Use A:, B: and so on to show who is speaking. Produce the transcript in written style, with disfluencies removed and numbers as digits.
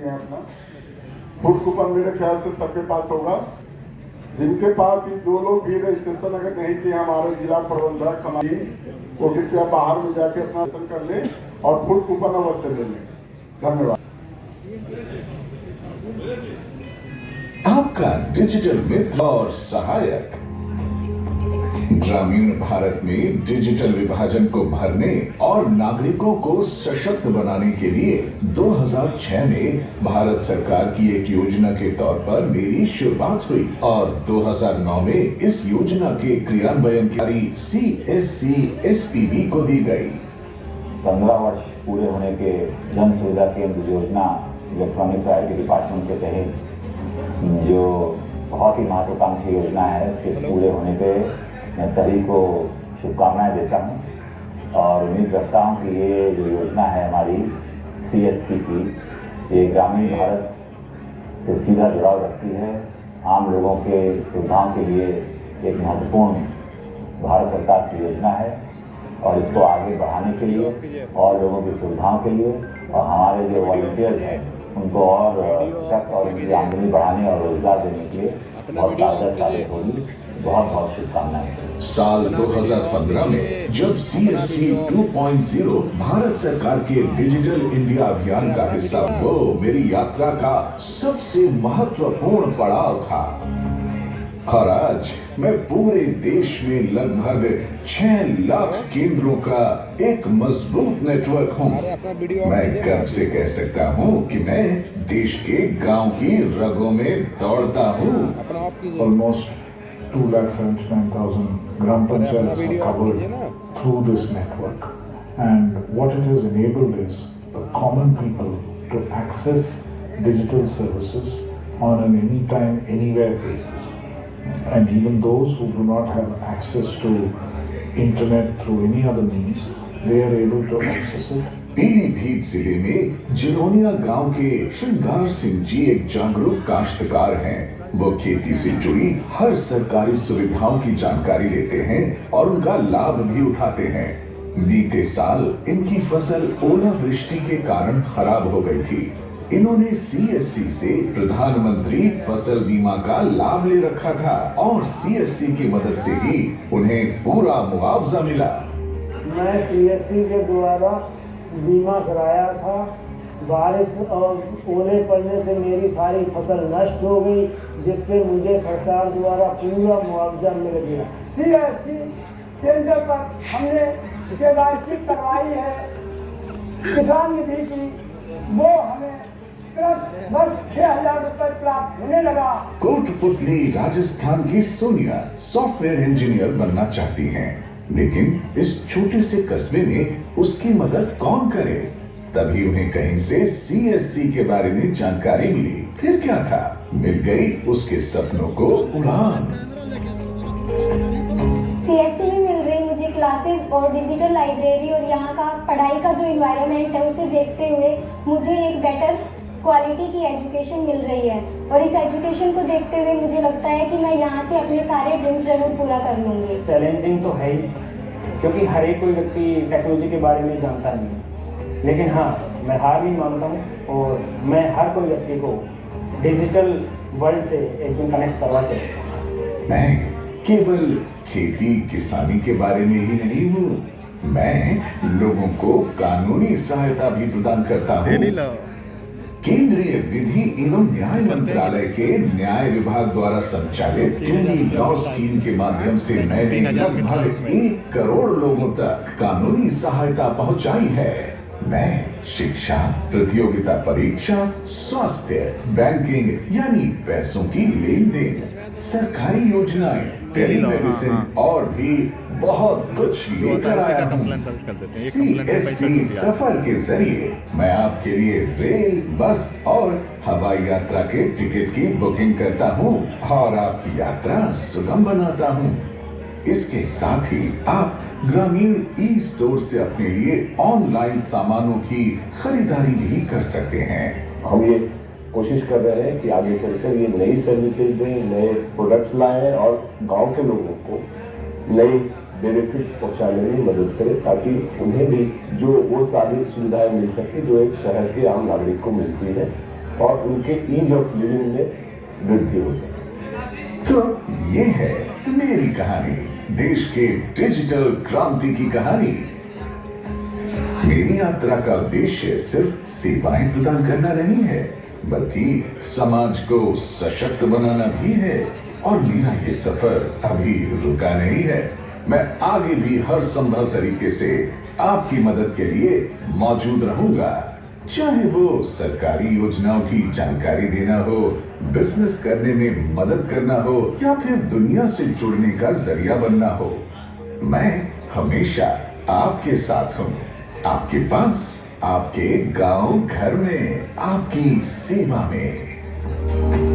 A: रखे हैं अपना। फूड कूपन मेरे ख्याल से सबके पास होगा। जिनके पास ही जो लोग भी रजिस्ट्रेशन अगर नहीं किए हमारे जिला प्रबंधक हमारी, वो कृपया बाहर में जाके अपना रजिस्ट्रेशन कर लें और फूड कूपन अवश्य ले लें। धन्यवाद।
B: आपका डिजिटल मित्र और सहायक। ग्रामीण भारत में डिजिटल विभाजन को भरने और नागरिकों को सशक्त बनाने के लिए 2006 में भारत सरकार की एक योजना के तौर पर मेरी शुरुआत हुई और 2009 में इस योजना के क्रियान्वयन की CSC SPV को दी गई।
C: 15 वर्ष पूरे होने के जन सुविधा केंद्र योजना इलेक्ट्रॉनिक्स IT डिपार्टमेंट के तहत जो बहुत ही महत्वाकांक्षी योजना है, उसके पूरे होने पे मैं सभी को शुभकामनाएं देता हूं और उम्मीद रखता हूं कि ये जो योजना है हमारी CSC की, ये ग्रामीण भारत से सीधा जुड़ाव रखती है। आम लोगों के सुविधाओं के लिए एक महत्वपूर्ण भारत सरकार की योजना है और इसको आगे बढ़ाने के लिए और लोगों की सुविधाओं के लिए और हमारे जो वॉलंटियर्स हैं उनको और सशक्त और उनकी आमदनी बढ़ाने और रोजगार देने के लिए बहुत कारगर साबित होगी। बहुत बहुत शुभकामनाएं।
B: साल 2015 में जब CSC 2.0 भारत सरकार के डिजिटल इंडिया अभियान का हिस्सा, वो मेरी यात्रा का सबसे महत्वपूर्ण पड़ाव था। और आज मैं पूरे देश में लगभग 6 लाख केंद्रों का एक मजबूत नेटवर्क हूँ। मैं गर्व से कह सकता हूँ कि मैं देश के गांव की रगों में दौड़ता हूँ।
D: Almost 2,79,000 gram panchayats are covered through this network, and what it has enabled is the common people to access digital services on an anytime, anywhere basis. And even those who do not have access to internet through any other means, they are able to access it.
B: Pilibhit जिले में जिरोनिया गांव के श्रृंगार सिंह जी एक जागरूक काश्तकार हैं। वो खेती से जुड़ी हर सरकारी सुविधाओं की जानकारी लेते हैं और उनका लाभ भी उठाते हैं। बीते साल इनकी फसल ओलावृष्टि के कारण खराब हो गई थी। इन्होंने CSC से प्रधानमंत्री फसल बीमा का लाभ ले रखा था और CSC की मदद से ही उन्हें पूरा मुआवजा मिला।
E: मैं CSC के द्वारा बीमा कराया था। बारिश और ओले पड़ने से मेरी सारी फसल नष्ट हो गई, जिससे मुझे सरकार द्वारा पूरा मुआवजा मिल गया।
F: CSC सेंटर पर हमने KYC करवाई है किसान निधि की, वो हमें वर्ष 6,000 रुपए प्राप्त होने लगा।
B: कोटपुतली राजस्थान की सोनिया सॉफ्टवेयर इंजीनियर बनना चाहती हैं, लेकिन इस छोटे से कस्बे में उसकी मदद कौन करे? तभी उन्हें कहीं से CSC के बारे में जानकारी मिली। फिर क्या था, मिल गई उसके सपनों को उड़ान।
G: CSC में मिल रही मुझे क्लासेस और डिजिटल लाइब्रेरी और यहाँ का पढ़ाई का जो इन्वायरमेंट है उसे देखते हुए मुझे एक बेटर क्वालिटी की एजुकेशन मिल रही है और इस एजुकेशन को देखते हुए मुझे लगता है कि मैं यहाँ से अपने सारे ड्रीम्स जरूर पूरा कर लूँगी।
E: चैलेंजिंग तो है ही, क्योंकि हर एक कोई व्यक्ति टेक्नोलॉजी के बारे में जानता नहीं है, लेकिन हाँ, मैं हार नहीं मानता हूँ और मैं हर कोई व्यक्ति को डिजिटल वर्ल्ड से एक दिन कनेक्ट करवा के।
B: मैं केवल खेती किसानी के बारे में ही नहीं हूँ, मैं लोगों को कानूनी सहायता भी प्रदान करता हूँ। केंद्रीय विधि एवं न्याय मंत्रालय के न्याय विभाग द्वारा संचालित टेली लॉ स्कीम के माध्यम से मैंने लगभग 1 करोड़ लोगों तक कानूनी सहायता पहुंचाई है। मैं शिक्षा, प्रतियोगिता परीक्षा, स्वास्थ्य, बैंकिंग यानी पैसों की लेन देन, सरकारी योजनाएं, टेलीमेडिसिन और भी बहुत कुछ लेकर आया हूँ। CSC सफर के जरिए मैं आपके लिए रेल, बस और हवाई यात्रा के टिकट की बुकिंग करता हूँ और आपकी यात्रा सुगम बनाता हूँ। इसके साथ ही आप ग्रामीण ई-स्टोर से अपने लिए ऑनलाइन सामानों की खरीदारी भी कर सकते हैं।
H: हम ये कोशिश कर रहे हैं कि आगे चलकर ये नई सर्विसेज दें, नए प्रोडक्ट्स लाएं और गांव के लोगों को नई बेनिफिट्स पहुंचाने में मदद करें, ताकि उन्हें भी जो वो सारी सुविधाएं मिल सके जो एक शहर के आम नागरिक को मिलती है। और उनके ईज ऑफ लिविंग में वृद्धि हो सके।
B: तो ये है मेरी कहानी, देश के डिजिटल क्रांति की कहानी। मेरी यात्रा का उद्देश्य सिर्फ सेवाएं प्रदान करना नहीं है, बल्कि समाज को सशक्त बनाना भी है। और मेरा ये सफर अभी रुका नहीं है। मैं आगे भी हर संभव तरीके से आपकी मदद के लिए मौजूद रहूंगा, चाहे वो सरकारी योजनाओं की जानकारी देना हो, बिजनेस करने में मदद करना हो, या फिर दुनिया से जुड़ने का जरिया बनना हो। मैं हमेशा आपके साथ हूँ, आपके पास, आपके गांव घर में, आपकी सेवा में।